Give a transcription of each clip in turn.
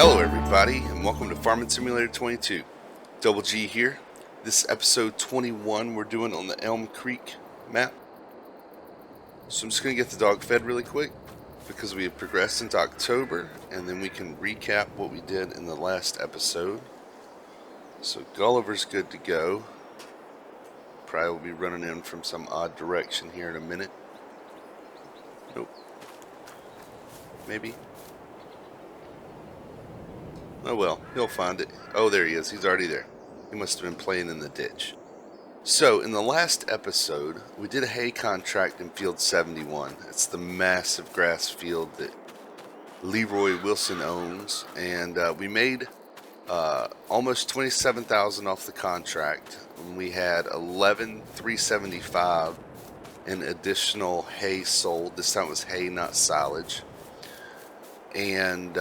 Hello everybody, and welcome to Farming Simulator 22. Double G here. This is episode 21 we're doing on the Elm Creek map. So I'm just going to get the dog fed really quick because we have progressed into October, and then we can recap what we did in the last episode. So Gulliver's good to go. Probably will be running in from some odd direction here in a minute. Nope. Maybe. Oh well, he'll find it. Oh, there he is. He's already there. He must have been playing in the ditch. So, in the last episode, we did a hay contract in Field 71. It's the massive grass field that Leroy Wilson owns. And we made almost $27,000 off the contract. And we had $11,375 in additional hay sold. This time it was hay, not silage. And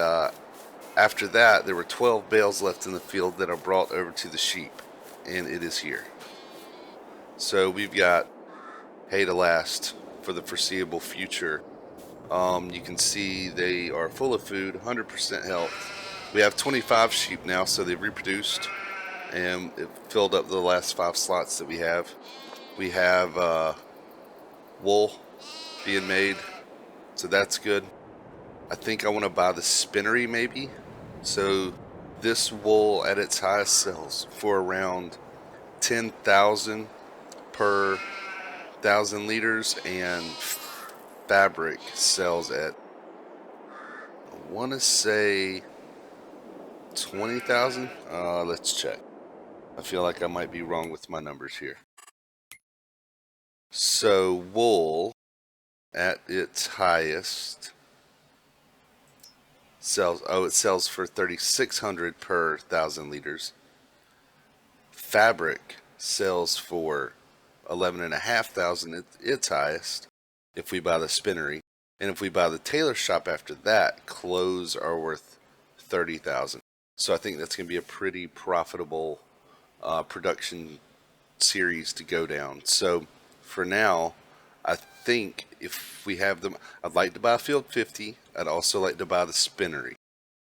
after that, there were 12 bales left in the field that are brought over to the sheep, and it is here. So we've got hay to last for the foreseeable future. You can see they are full of food, 100% health. We have 25 sheep now, so they've reproduced, and it filled up the last 5 slots that we have. We have wool being made, so that's good. I think I want to buy the spinnery maybe. So this wool at its highest sells for around 10,000 per 1,000 liters, and fabric sells at, I want to say 20,000. Let's check. I feel like I might be wrong with my numbers here. So wool at its highest it sells for 3,600 per 1,000 liters. Fabric sells for 11,500 at its highest if we buy the spinnery, and if we buy the tailor shop after that, clothes are worth 30,000. So I think that's going to be a pretty profitable production series to go down. So for now, I think if we have them, I'd like to buy Field 50. I'd also like to buy the spinnery.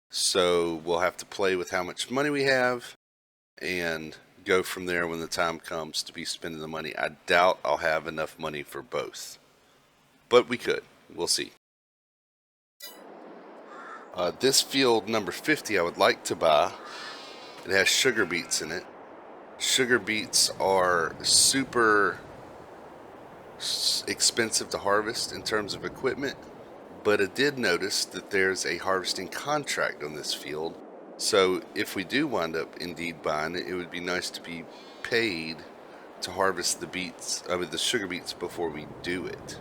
So we'll have to play with how much money we have and go from there when the time comes to be spending the money. I doubt I'll have enough money for both, but we could. We'll see. This field number 50 I would like to buy. It has sugar beets in it. Sugar beets are super expensive to harvest in terms of equipment, but I did notice that there's a harvesting contract on this field. So if we do wind up indeed buying it, it would be nice to be paid to harvest the sugar beets before we do it.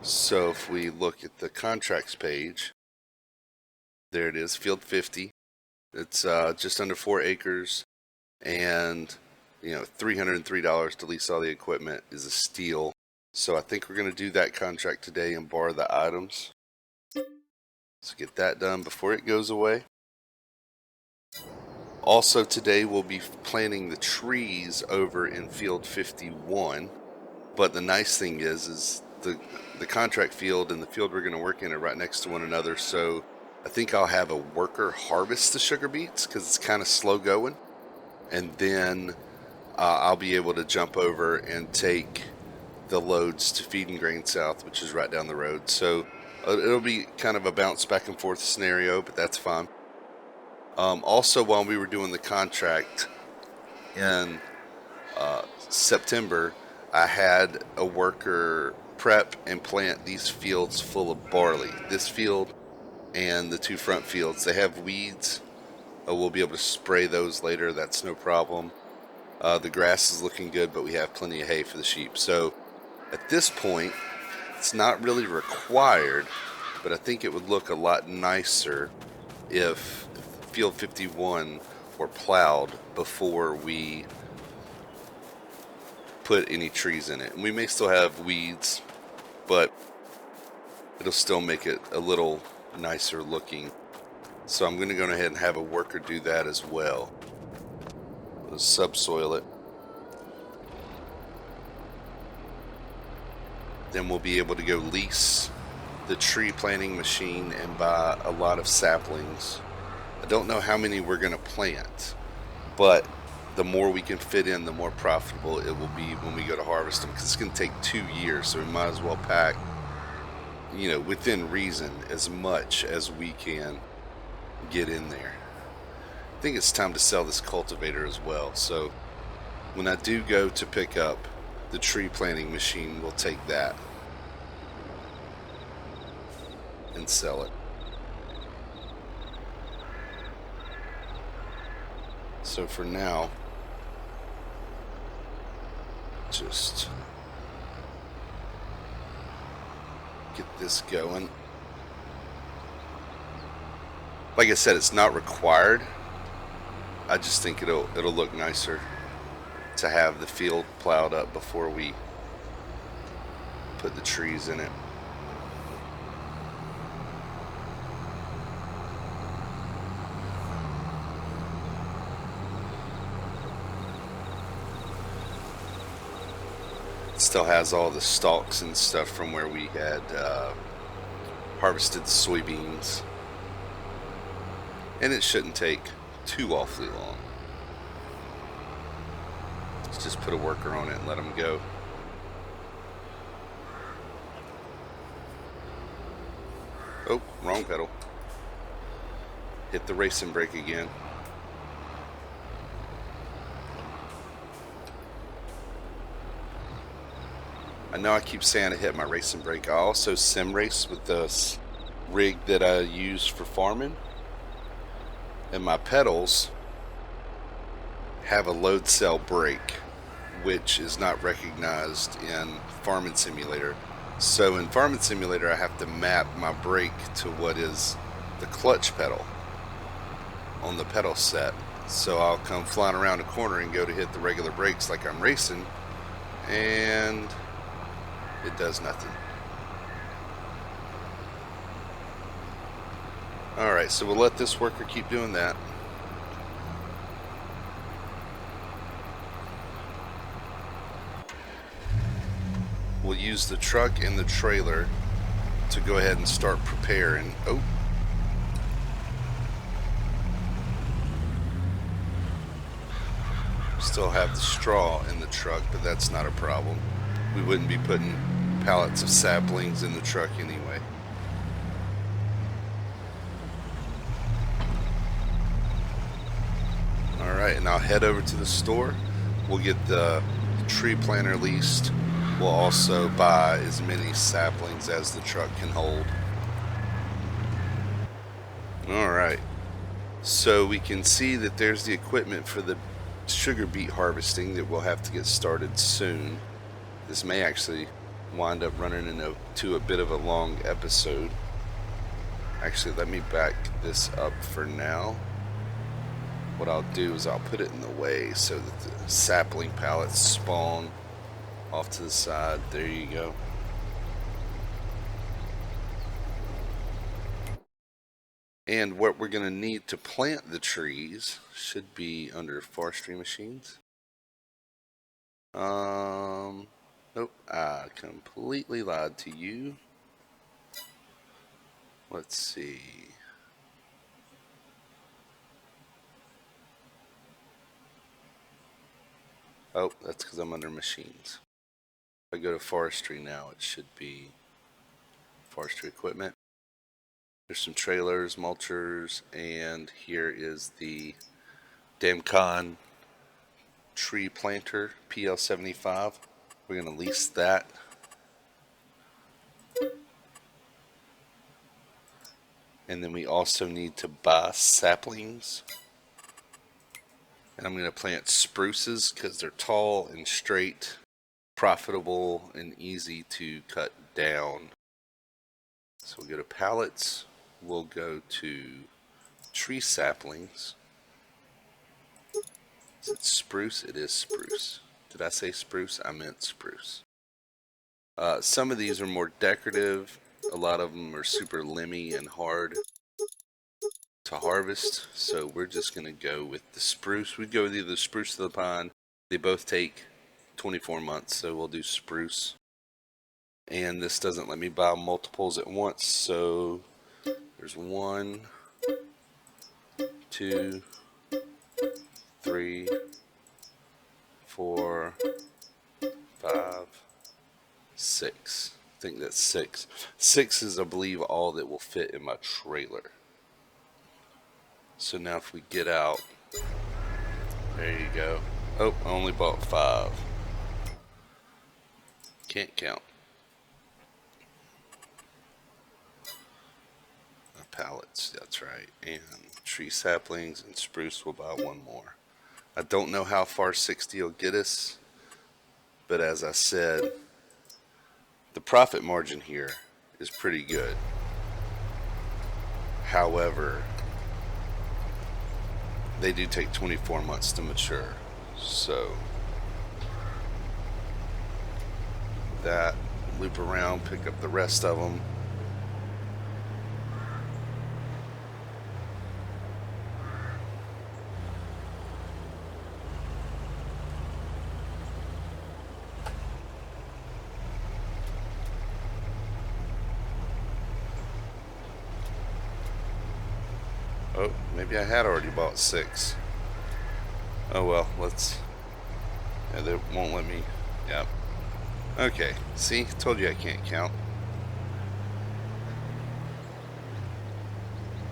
So if we look at the contracts page, there it is, Field 50. It's just under 4 acres, and $303 to lease all the equipment is a steal. So I think we're going to do that contract today and borrow the items. Let's get that done before it goes away. Also today we'll be planting the trees over in Field 51. But the nice thing is the contract field and the field we're going to work in are right next to one another. So I think I'll have a worker harvest the sugar beets because it's kind of slow going. And then I'll be able to jump over and take the loads to Feed & Grain South, which is right down the road. So it'll be kind of a bounce back and forth scenario, but that's fine. Also, while we were doing the contract in September, I had a worker prep and plant these fields full of barley. This field and the 2 front fields, they have weeds. We'll be able to spray those later. That's no problem. The grass is looking good, but we have plenty of hay for the sheep. So at this point, it's not really required, but I think it would look a lot nicer if Field 51 were plowed before we put any trees in it. And we may still have weeds, but it'll still make it a little nicer looking. So I'm going to go ahead and have a worker do that as well. We'll subsoil it. Then we'll be able to go lease the tree planting machine and buy a lot of saplings I don't know how many we're going to plant, but the more we can fit in, the more profitable it will be when we go to harvest them, because it's going to take 2 years, so we might as well pack, within reason, as much as we can get in there. I think it's time to sell this cultivator as well, so when I do go to pick up the tree planting machine, we'll take that and sell it. So for now, just get this going. Like I said, it's not required. I just think it'll look nicer to have the field plowed up before we put the trees in it. It still has all the stalks and stuff from where we had harvested the soybeans, and it shouldn't take too awfully long. Let's just put a worker on it and let them go. Oh, wrong pedal. Hit the racing brake again. I know I keep saying I hit my racing brake. I also sim race with this rig that I use for farming, and my pedals have a load cell brake, which is not recognized in Farming Simulator. So in Farming Simulator, I have to map my brake to what is the clutch pedal on the pedal set. So I'll come flying around a corner and go to hit the regular brakes like I'm racing, and it does nothing. Alright, so we'll let this worker keep doing that. We'll use the truck and the trailer to go ahead and start preparing. Oh. Still have the straw in the truck, but that's not a problem. We wouldn't be putting pallets of saplings in the truck anyway. Alright, and I'll head over to the store. We'll get the tree planter leased. We'll also buy as many saplings as the truck can hold. Alright, so we can see that there's the equipment for the sugar beet harvesting that we'll have to get started soon. This may actually wind up running into a bit of a long episode. Actually, let me back this up for now. What I'll do is I'll put it in the way so that the sapling pallets spawn off to the side. There you go. And what we're going to need to plant the trees should be under forestry machines. Nope, I completely lied to you. Let's see. Oh, that's because I'm under machines. If I go to forestry now, it should be forestry equipment. There's some trailers, mulchers, and here is the Damcon tree planter PL75. We're going to lease that. And then we also need to buy saplings. And I'm going to plant spruces because they're tall and straight, profitable, and easy to cut down. So we'll go to pallets. We'll go to tree saplings. Is it spruce? It is spruce. Did I say spruce? I meant spruce. Some of these are more decorative. A lot of them are super limby and hard to harvest. So we're just going to go with the spruce. We'd go with either the spruce or the pine. They both take 24 months, so we'll do spruce. And this doesn't let me buy multiples at once, so there's 1, 2, 3, 4, 5, 6. I think that's 6. 6 is, I believe, all that will fit in my trailer. So now if we get out, there you go. Oh, I only bought 5. Can't count. Pallets, that's right. And tree saplings and spruce, will buy 1 more. I don't know how far 60 will get us, but as I said, the profit margin here is pretty good. However, they do take 24 months to mature. So that, loop around, pick up the rest of them. Oh, maybe I had already bought 6. Oh well, let's... Yeah, they won't let me... Yep. Okay, see? Told you I can't count.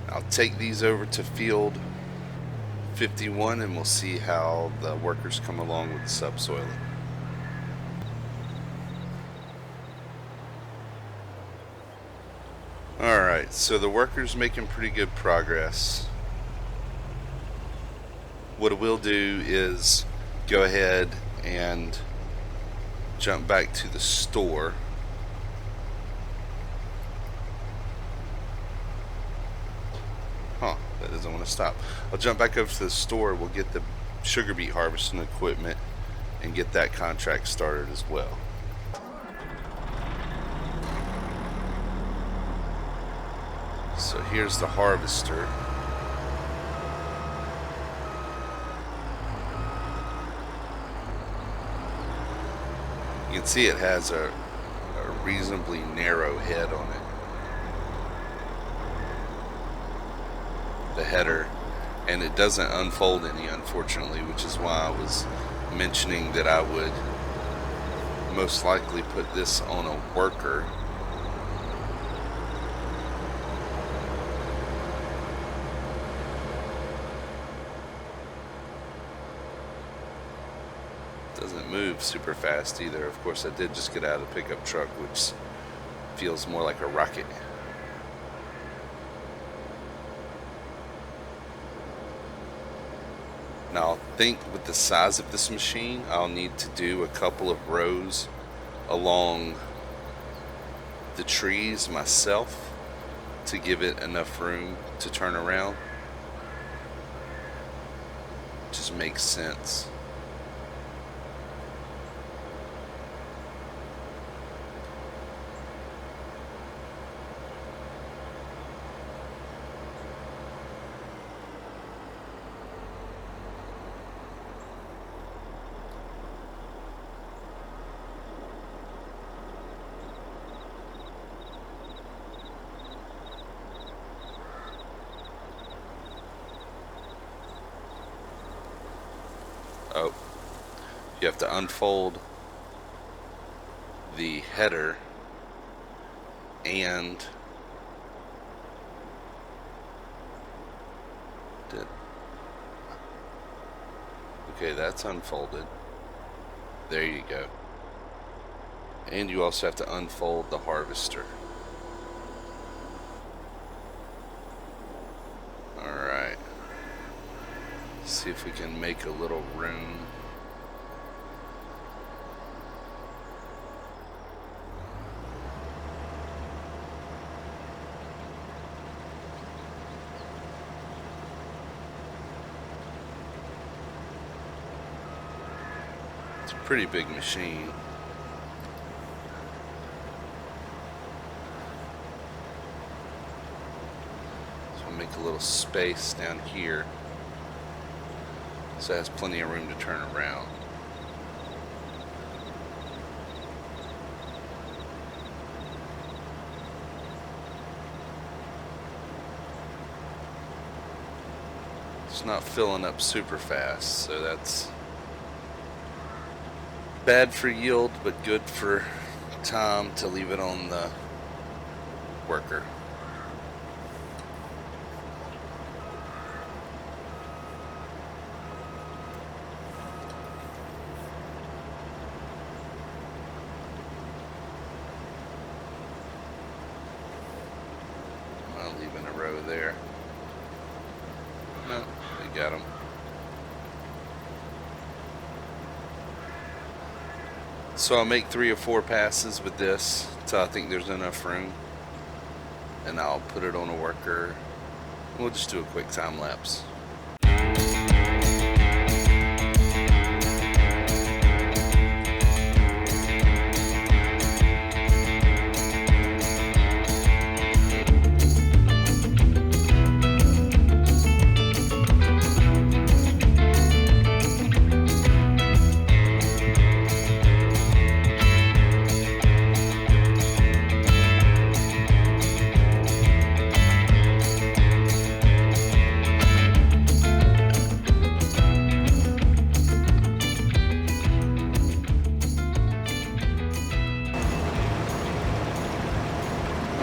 I'll take these over to field 51 and we'll see how the workers come along with the subsoiling. Alright, so the workers making pretty good progress. What I will do is go ahead and jump back to the store. Huh, that doesn't want to stop. I'll jump back over to the store. We'll get the sugar beet harvesting equipment and get that contract started as well. So here's the harvester. You can see it has a reasonably narrow head on it. The header, and it doesn't unfold any, unfortunately, which is why I was mentioning that I would most likely put this on a worker. Doesn't move super fast either. Of course, I did just get out of the pickup truck, which feels more like a rocket. Now, I think with the size of this machine, I'll need to do a couple of rows along the trees myself to give it enough room to turn around. Just makes sense. Oh, you have to unfold the header and okay, that's unfolded. There you go. And you also have to unfold the harvester. Alright. See if we can make a little room. It's a pretty big machine. So I'll make a little space down here, so it has plenty of room to turn around. it's not filling up super fast, so that's bad for yield, but good for time to leave it on the worker. I'll leave in a row there. No, they got them. So I'll make 3 or 4 passes with this till I think there's enough room, and I'll put it on a worker. We'll just do a quick time lapse.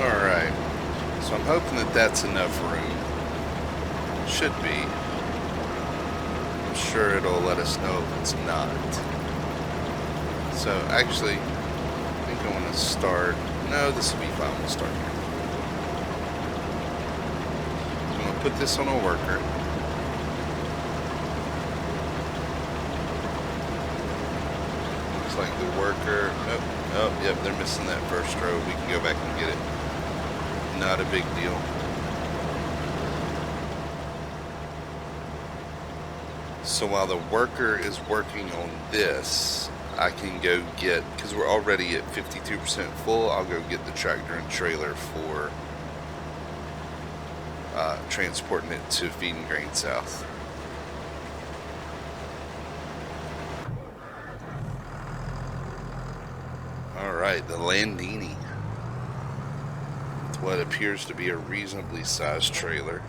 Alright, so I'm hoping that that's enough room. Should be. I'm sure it'll let us know if it's not. So actually, I think I want to start. No, this will be fine. We'll start here. So I'm going to put this on a worker. Looks like the worker. Oh, yep, they're missing that first row. We can go back and get it. Not a big deal. So while the worker is working on this, I can go get, because we're already at 52% full, I'll go get the tractor and trailer for transporting it to Feeding Grain South. Alright, the Landini. With what appears to be a reasonably sized trailer.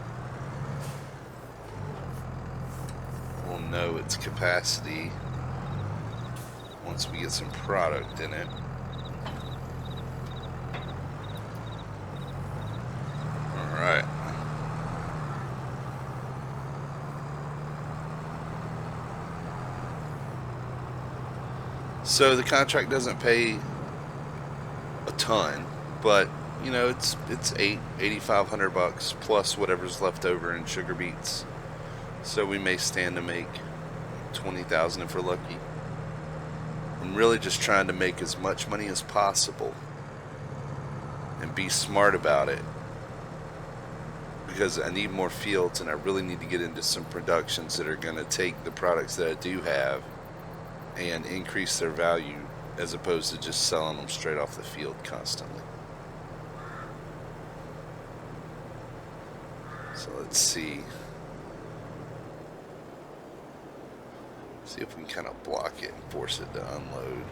We'll know its capacity once we get some product in it. Alright. So the contract doesn't pay a ton, but you know, it's $8,500 plus whatever's left over in sugar beets. So we may stand to make $20,000 if we're lucky. I'm really just trying to make as much money as possible and be smart about it, because I need more fields and I really need to get into some productions that are going to take the products that I do have and increase their value, as opposed to just selling them straight off the field constantly. So let's see. See if we can kind of block it and force it to unload.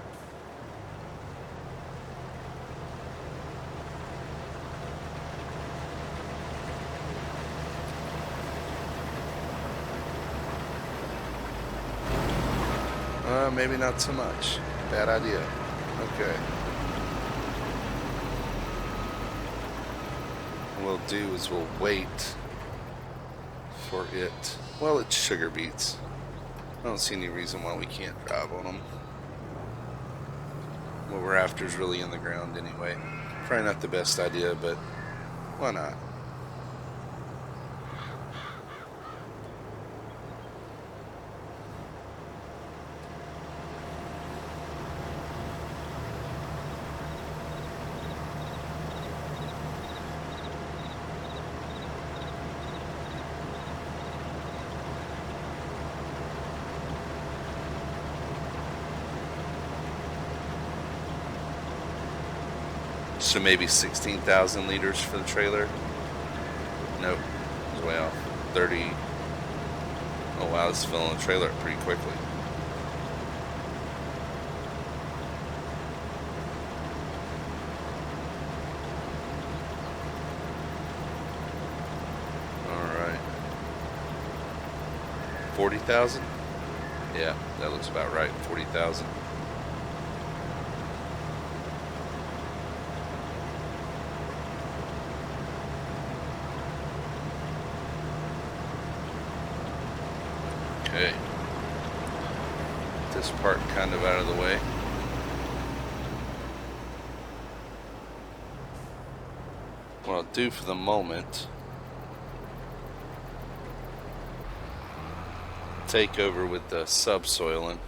Maybe not so much. Bad idea. Okay. What we'll do is we'll wait for it. Well, it's sugar beets. I don't see any reason why we can't drive on them. What we're after is really in the ground anyway. Probably not the best idea, but why not? So maybe 16,000 liters for the trailer. Nope, it's way off. 30. Oh wow, this is filling the trailer up pretty quickly. Alright. 40,000? Yeah, that looks about right. 40,000. Okay. This part kind of out of the way. What I'll do for the moment, take over with the subsoiling.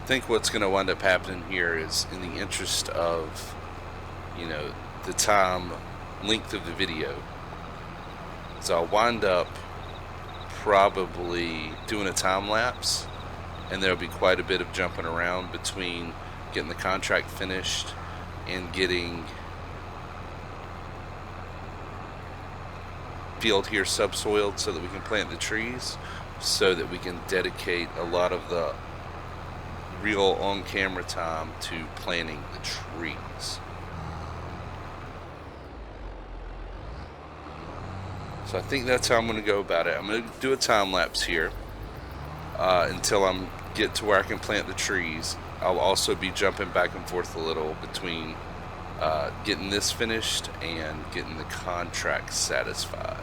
I think what's going to wind up happening here is, in the interest of, you know, the time length of the video, is I'll wind up probably doing a time lapse, and there'll be quite a bit of jumping around between getting the contract finished and getting field here subsoiled so that we can plant the trees, so that we can dedicate a lot of the real on-camera time to planting the trees. So I think that's how I'm going to go about it. I'm going to do a time lapse here until I get to where I can plant the trees. I'll also be jumping back and forth a little between getting this finished and getting the contract satisfied.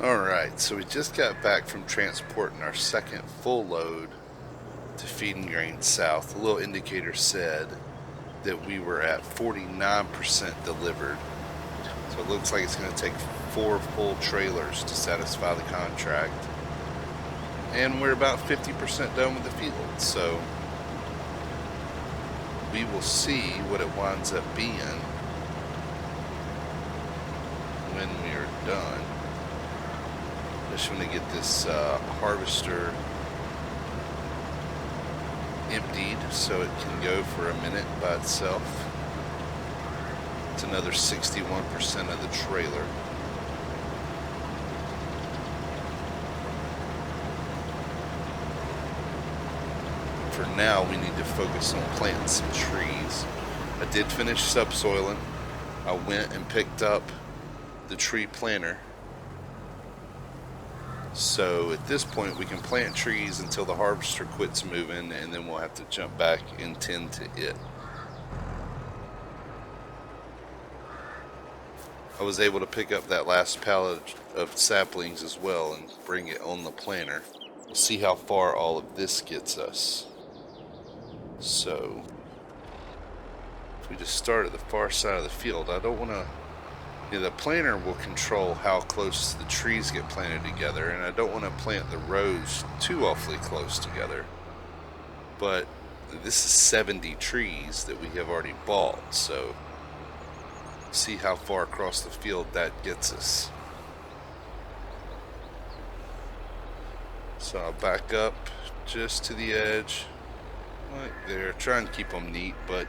Alright, so we just got back from transporting our second full load to Feeding Grain South. The little indicator said that we were at 49% delivered. So it looks like it's going to take 4 full trailers to satisfy the contract. And we're about 50% done with the field. So we will see what it winds up being when we are done. Just want to get this harvester emptied, so it can go for a minute by itself. It's another 61% of the trailer. For now, we need to focus on planting some trees. I did finish subsoiling. I went and picked up the tree planter. So at this point, we can plant trees until the harvester quits moving, and then we'll have to jump back and tend to it. I was able to pick up that last pallet of saplings as well and bring it on the planter. We'll see how far all of this gets us. So if we just start at the far side of the field, I don't want to... the planter will control how close the trees get planted together, and I don't want to plant the rows too awfully close together. But this is 70 trees that we have already bought, so see how far across the field that gets us. So I'll back up just to the edge, like there. Try and keep them neat, but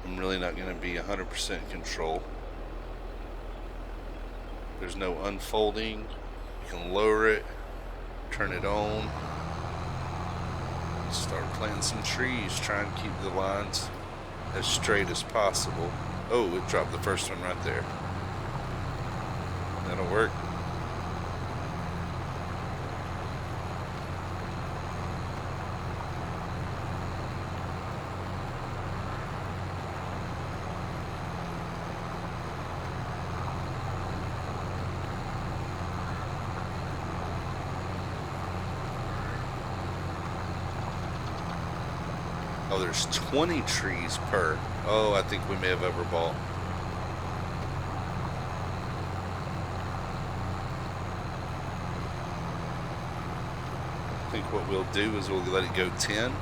I'm really not going to be 100% control. There's no unfolding. You can lower it, turn it on, start planting some trees. Try and keep the lines as straight as possible. Oh, it dropped the first one right there. That'll work. Oh, there's 20 trees per. Oh, I think we may have overbought. I think what we'll do is we'll let it go 10.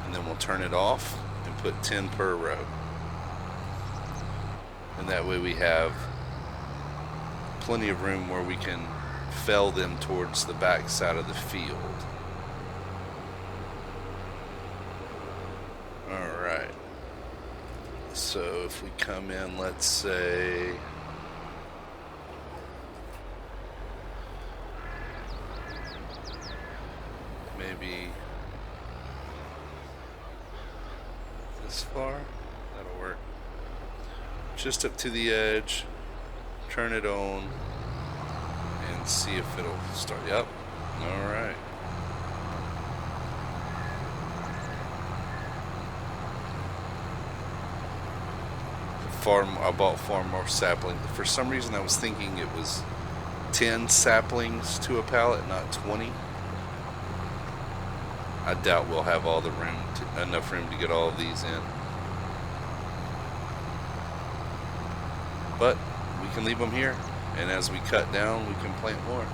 And then we'll turn it off and put 10 per row. And that way we have plenty of room where we can fell them towards the back side of the field. Alright, so if we come in, let's say, maybe this far, that'll work. Just up to the edge, turn it on, and see if it'll start. Yep, alright. I bought far more saplings. For some reason I was thinking it was 10 saplings to a pallet, not 20. I doubt we'll have all the room, enough room to get all of these in. But we can leave them here, and as we cut down, we can plant more.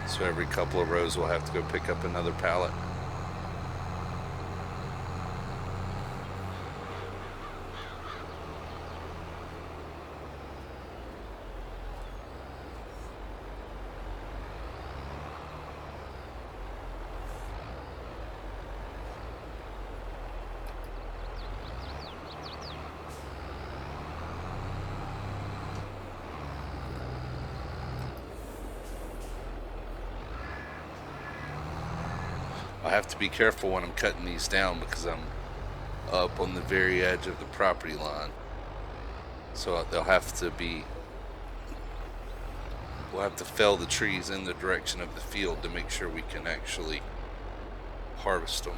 So every couple of rows we'll have to go pick up another pallet. I have to be careful when I'm cutting these down because I'm up on the very edge of the property line. So they'll have to be, we'll have to fell the trees in the direction of the field to make sure we can actually harvest them.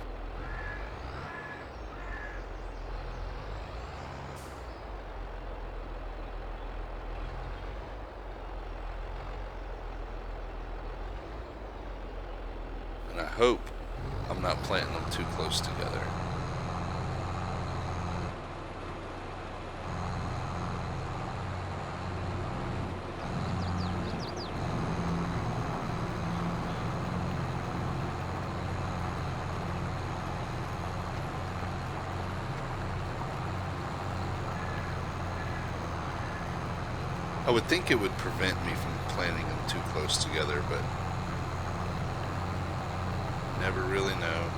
And I hope I'm not planting them too close together. I would think it would prevent me from planting them too close together, but never really know.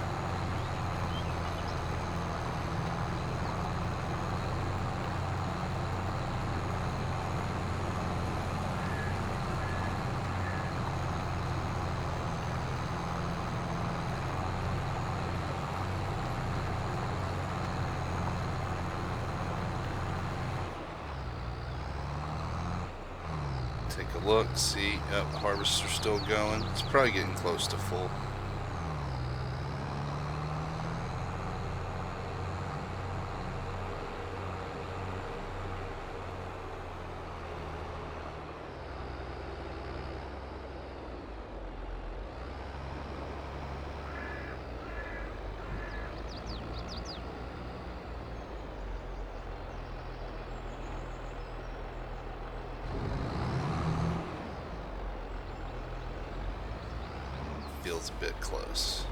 Take a look, see, the harvester's still going. It's probably getting close to full. Feels a bit close.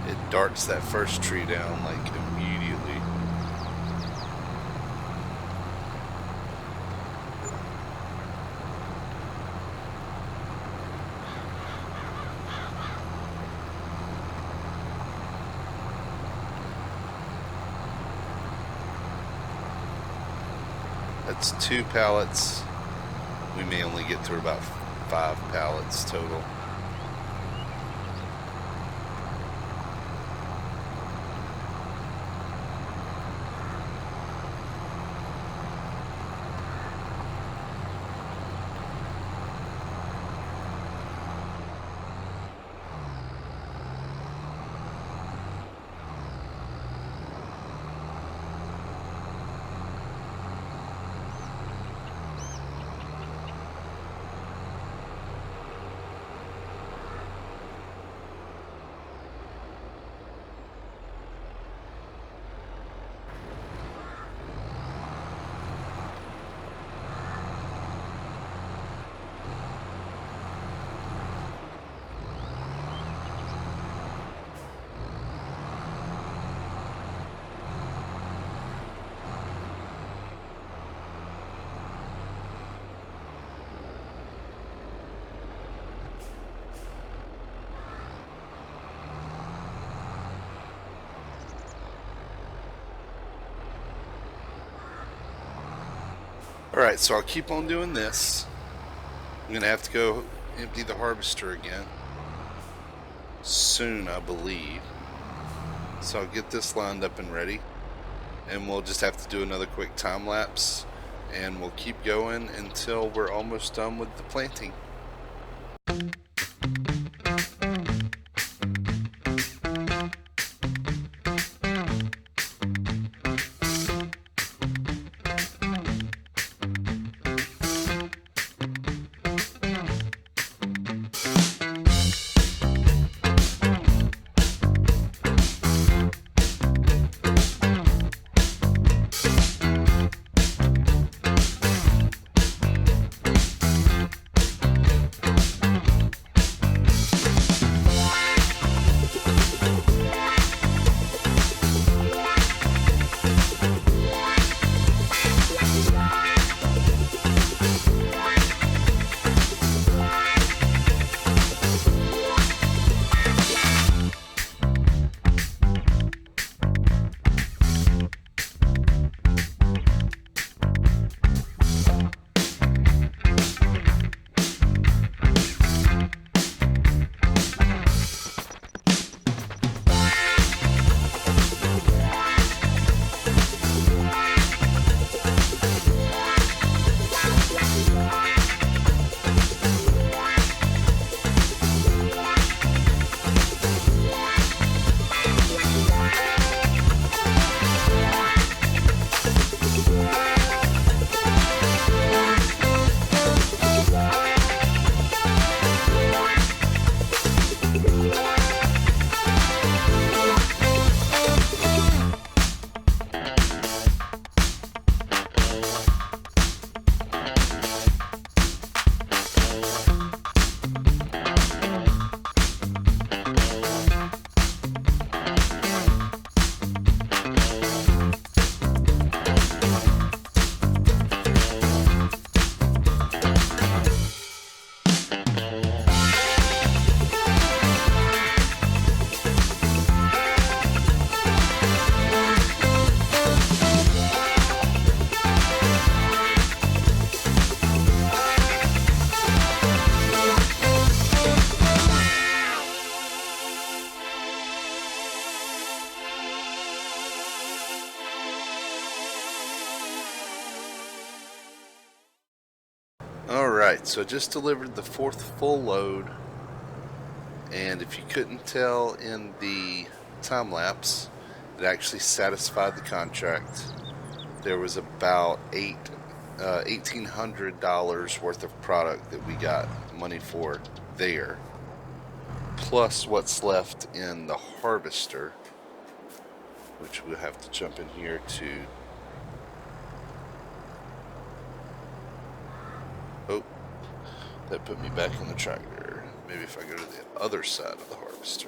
It darts that first tree down like immediately. That's 2 pallets. We may only get to about 5 pallets total. Alright, so I'll keep on doing this. I'm going to have to go empty the harvester again soon, I believe. So I'll get this lined up and ready. And we'll just have to do another quick time lapse. And we'll keep going until we're almost done with the planting. Alright, so I just delivered the 4th full load, and if you couldn't tell in the time lapse, it actually satisfied the contract. There was about $1,800 worth of product that we got money for there, plus what's left in the harvester, which we'll have to jump in here to. Oh, that put me back in the tractor. Maybe if I go to the other side of the harvester.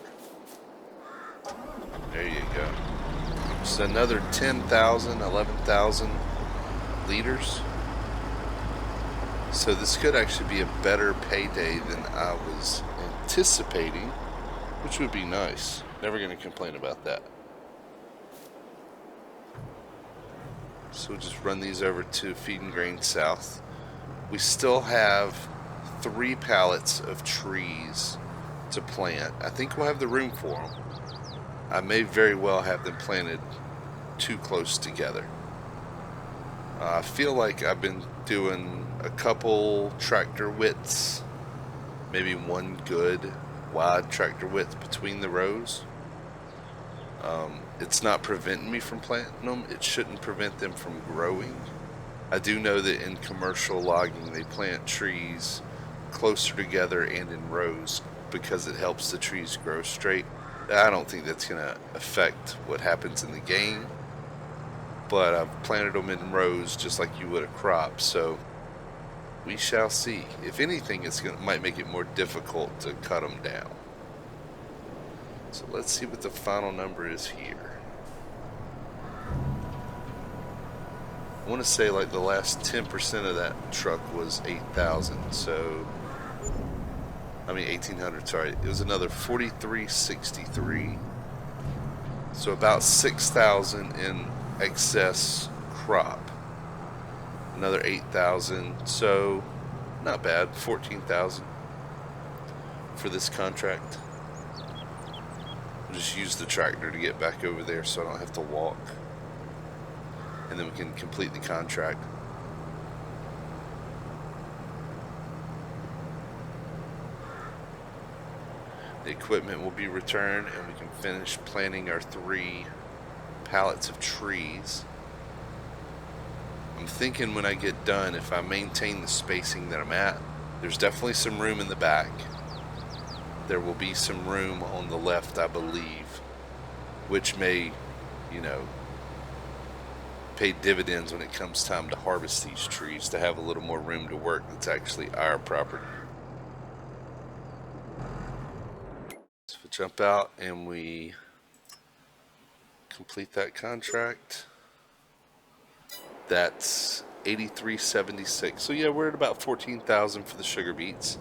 There you go. Just another 10,000, 11,000 liters. So this could actually be a better payday than I was anticipating, which would be nice. Never going to complain about that. So we'll just run these over to Feed and Grain South. We still have 3 pallets of trees to plant. I think we'll have the room for them. I may very well have them planted too close together. I feel like I've been doing a couple tractor widths, maybe one good wide tractor width between the rows. It's not preventing me from planting them. It shouldn't prevent them from growing. I do know that in commercial logging they plant trees closer together and in rows because it helps the trees grow straight. I don't think that's going to affect what happens in the game, but I've planted them in rows just like you would a crop, so we shall see. If anything, might make it more difficult to cut them down. So let's see what the final number is here. I want to say like the last 10% of that truck was 8,000, so I mean 1,800, sorry. It was another 4,363. So about 6,000 in excess crop. Another 8,000, so not bad, 14,000 for this contract. I'll just use the tractor to get back over there so I don't have to walk. And then we can complete the contract. The equipment will be returned and we can finish planting our 3 pallets of trees. I'm thinking when I get done, if I maintain the spacing that I'm at, there's definitely some room in the back. There will be some room on the left, I believe, which may, pay dividends when it comes time to harvest these trees, to have a little more room to work that's actually our property. So we jump out and we complete that contract. That's 83.76. So yeah, we're at about 14,000 for the sugar beets.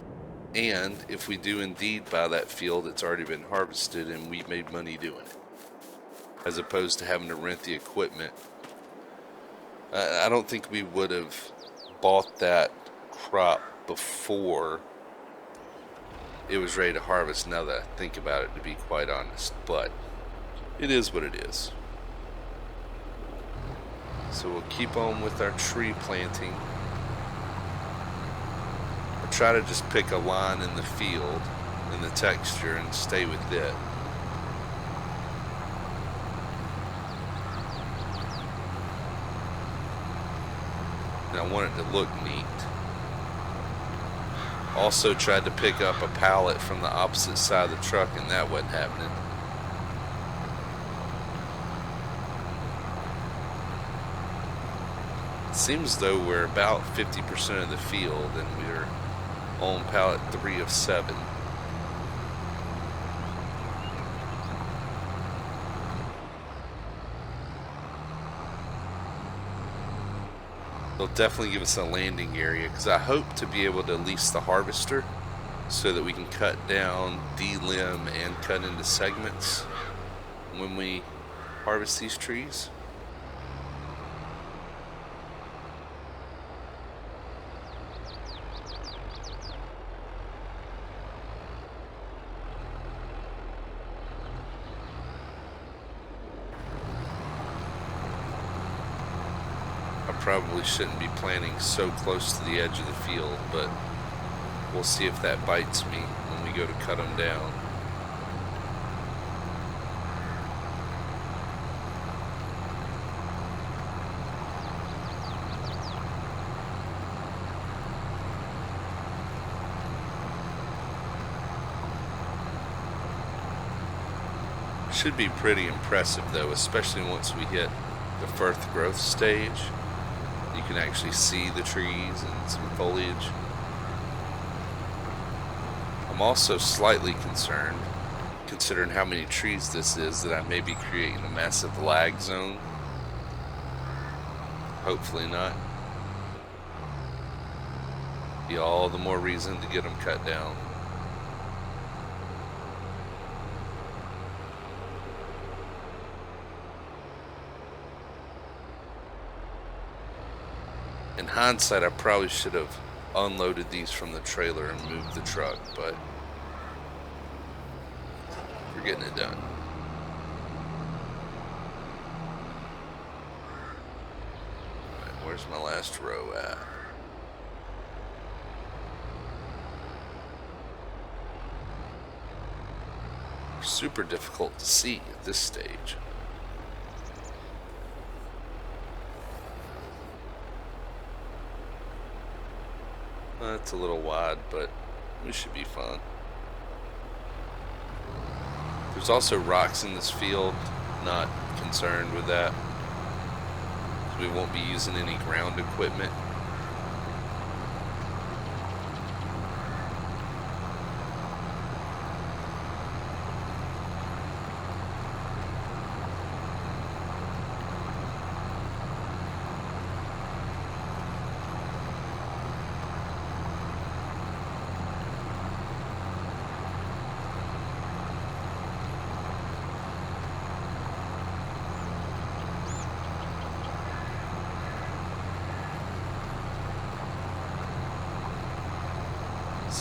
And if we do indeed buy that field, it's already been harvested and we made money doing it, as opposed to having to rent the equipment. I don't think we would have bought that crop before it was ready to harvest, now that I think about it, to be quite honest. But it is what it is. So we'll keep on with our tree planting. I'll try to just pick a line in the field, in the texture, and stay with it. And I want it to look neat. Also tried to pick up a pallet from the opposite side of the truck, and that wasn't happening. It seems though we're about 50% of the field and we're on pallet 3 of 7. They'll definitely give us a landing area, because I hope to be able to lease the harvester so that we can cut down, delimb, and cut into segments when we harvest these trees. Probably shouldn't be planting so close to the edge of the field, but We'll see if that bites me when we go to cut them down. Should be pretty impressive though, especially once we hit the first growth stage. You can actually see the trees and some foliage. I'm also slightly concerned, considering how many trees this is, that I may be creating a massive lag zone. Hopefully not. Be all the more reason to get them cut down. In hindsight, I probably should have unloaded these from the trailer and moved the truck, but we're getting it done. Alright, where's my last row at? Super difficult to see at this stage. It's a little wide, but we should be fine. There's also rocks in this field. Not concerned with that. We won't be using any ground equipment.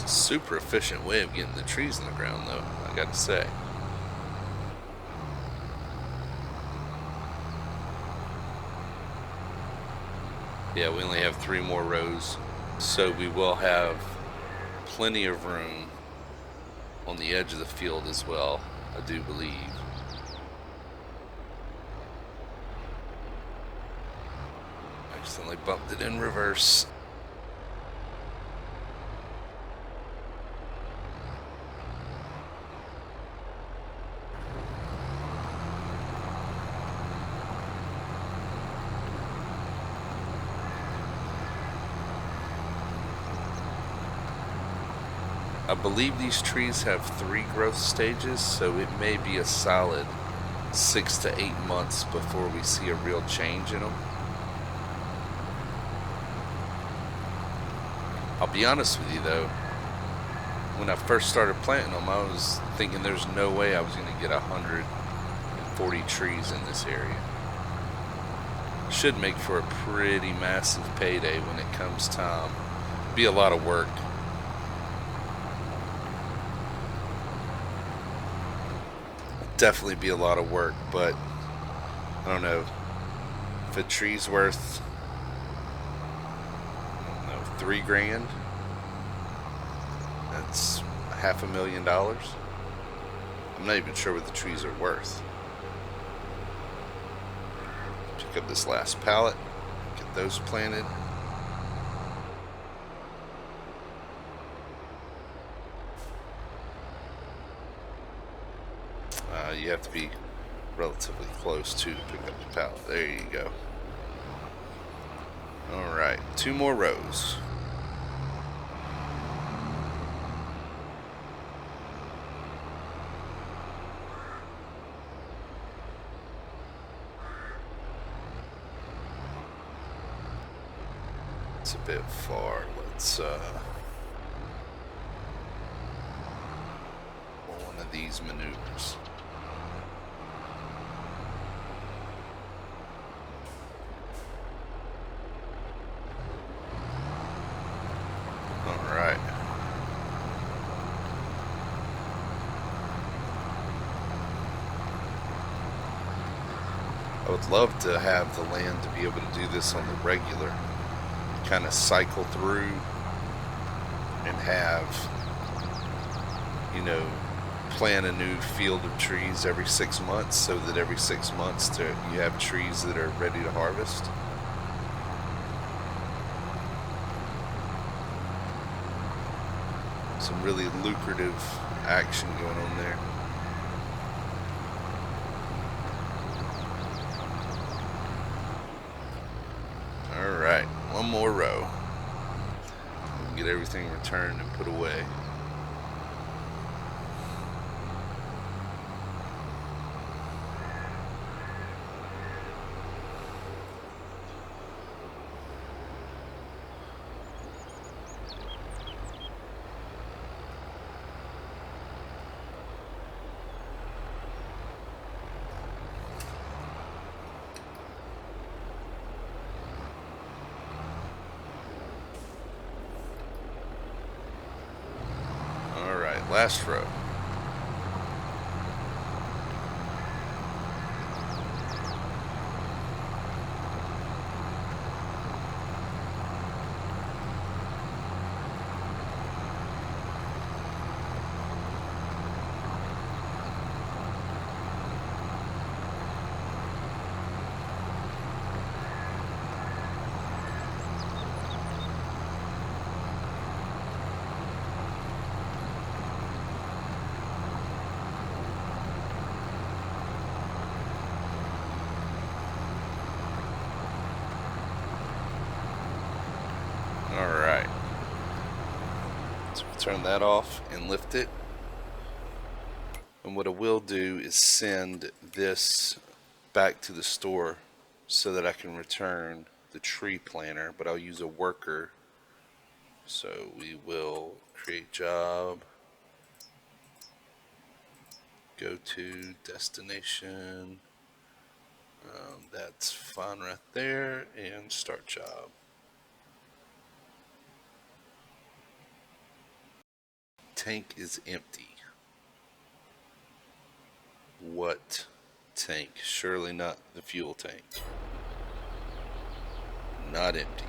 Super efficient way of getting the trees in the ground though, I gotta say. Yeah, we only have 3 more rows, so we will have plenty of room on the edge of the field as well, I do believe. Accidentally bumped it in reverse. I believe these trees have 3 growth stages, so it may be a solid 6 to 8 months before we see a real change in them. I'll be honest with you though, when I first started planting them, I was thinking there's no way I was going to get 140 trees in this area. Should make for a pretty massive payday when it comes time. Be a lot of work. Definitely be a lot of work, but I don't know, if a tree's worth, I don't know, $3 grand, that's $500,000. I'm not even sure what the trees are worth. Pick up this last pallet, get those planted. You have to be relatively close to pick up the pallet. There you go. Alright, 2 more rows. It's a bit far. Let's pull one of these maneuvers. Alright. I would love to have the land to be able to do this on the regular. Kind of cycle through and have, you know, plant a new field of trees every 6 months, so that every 6 months you have trees that are ready to harvest. Some really lucrative action going on there. Alright, one more row. Get everything returned and put away. Last row. Alright, so we'll turn that off and lift it. And what I will do is send this back to the store so that I can return the tree planter, but I'll use a worker. So we will create job, go to destination, that's fine right there, and start job. Tank is empty. What tank? Surely not the fuel tank. Not empty.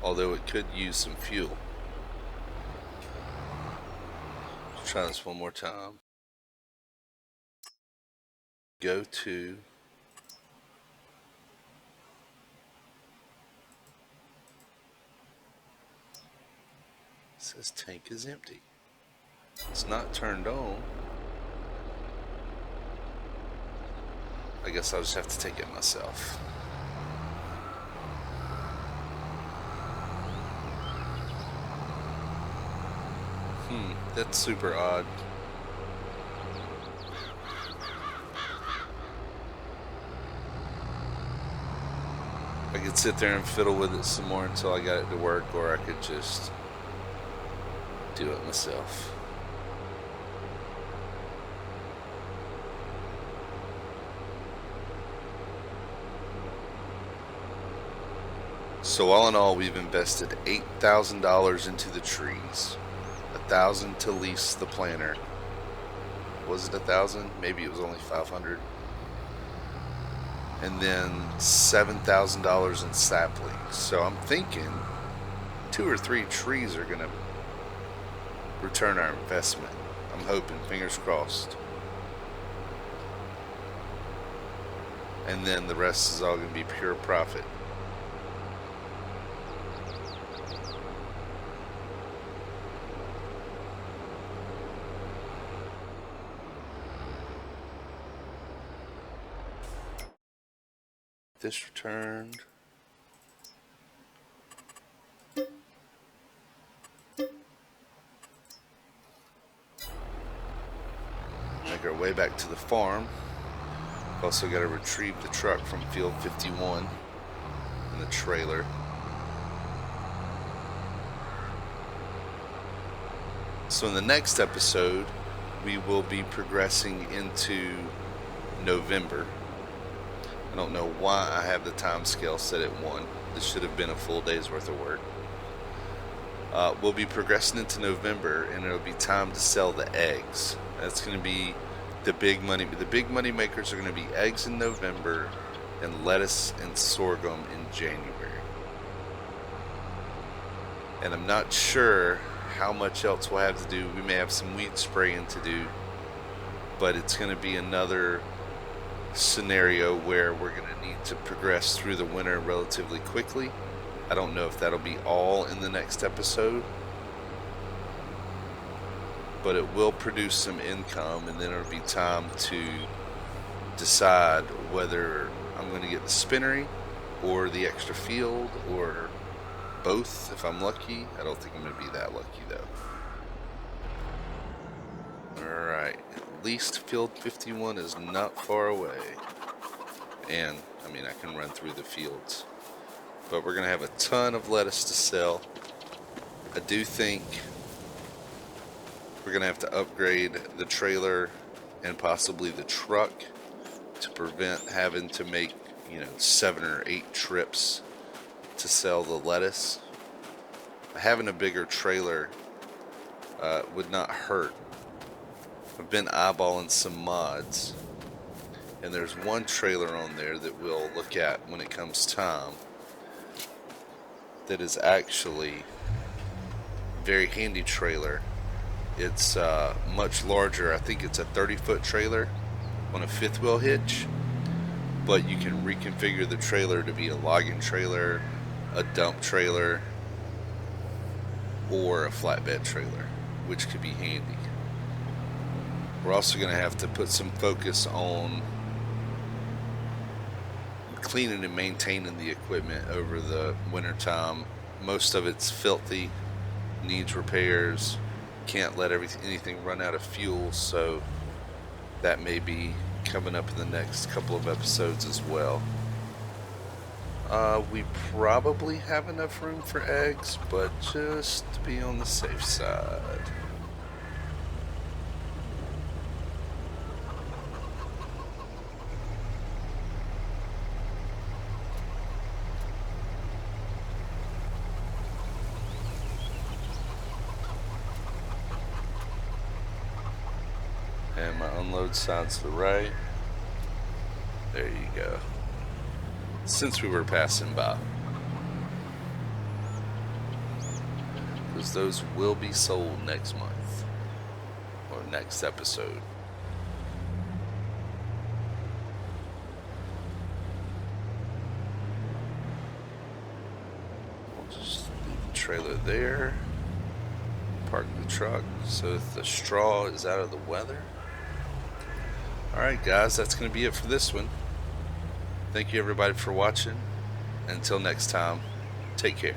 Although it could use some fuel. Let's try this one more time. Go to it says tank is empty. It's not turned on. I guess I'll just have to take it myself. That's super odd. I could sit there and fiddle with it some more until I got it to work, or I could just do it myself. So all in all, we've invested $8,000 into the trees, $1,000 to lease the planter. Was it 1,000? Maybe it was only 500. And then $7,000 in saplings. So I'm thinking 2 or 3 trees are gonna return our investment. I'm hoping, fingers crossed. And then the rest is all gonna be pure profit. This returned. Make our way back to the farm. Also got to retrieve the truck from field 51 and the trailer. So in the next episode, we will be progressing into November. I don't know why I have the time scale set at 1. This should have been a full day's worth of work. We'll be progressing into November, and it'll be time to sell the eggs. That's going to be the big money. The big money makers are going to be eggs in November and lettuce and sorghum in January. And I'm not sure how much else we'll have to do. We may have some weed spraying to do, but it's going to be another scenario where we're going to need to progress through the winter relatively quickly. I don't know if that'll be all in the next episode, but it will produce some income, and then it'll be time to decide whether I'm going to get the spinnery or the extra field or both if I'm lucky. I don't think I'm going to be that lucky though. Alright, at least field 51 is not far away. And, I mean, I can run through the fields. But we're going to have a ton of lettuce to sell. I do think we're going to have to upgrade the trailer and possibly the truck to prevent having to make, 7 or 8 trips to sell the lettuce. Having a bigger trailer would not hurt. I've been eyeballing some mods, and there's one trailer on there that we'll look at when it comes time that is actually a very handy trailer. It's much larger. I think it's a 30-foot trailer on a 5th wheel hitch, but you can reconfigure the trailer to be a logging trailer, a dump trailer, or a flatbed trailer, which could be handy. We're also going to have to put some focus on cleaning and maintaining the equipment over the winter time. Most of it's filthy, needs repairs, can't let anything run out of fuel, so that may be coming up in the next couple of episodes as well. We probably have enough room for eggs, but just to be on the safe side. And my unload side's to the right. There you go. Since we were passing by. Because those will be sold next month. Or next episode. We'll just leave the trailer there. Park the truck so that the straw is out of the weather. Alright guys, that's going to be it for this one. Thank you everybody for watching. Until next time, take care.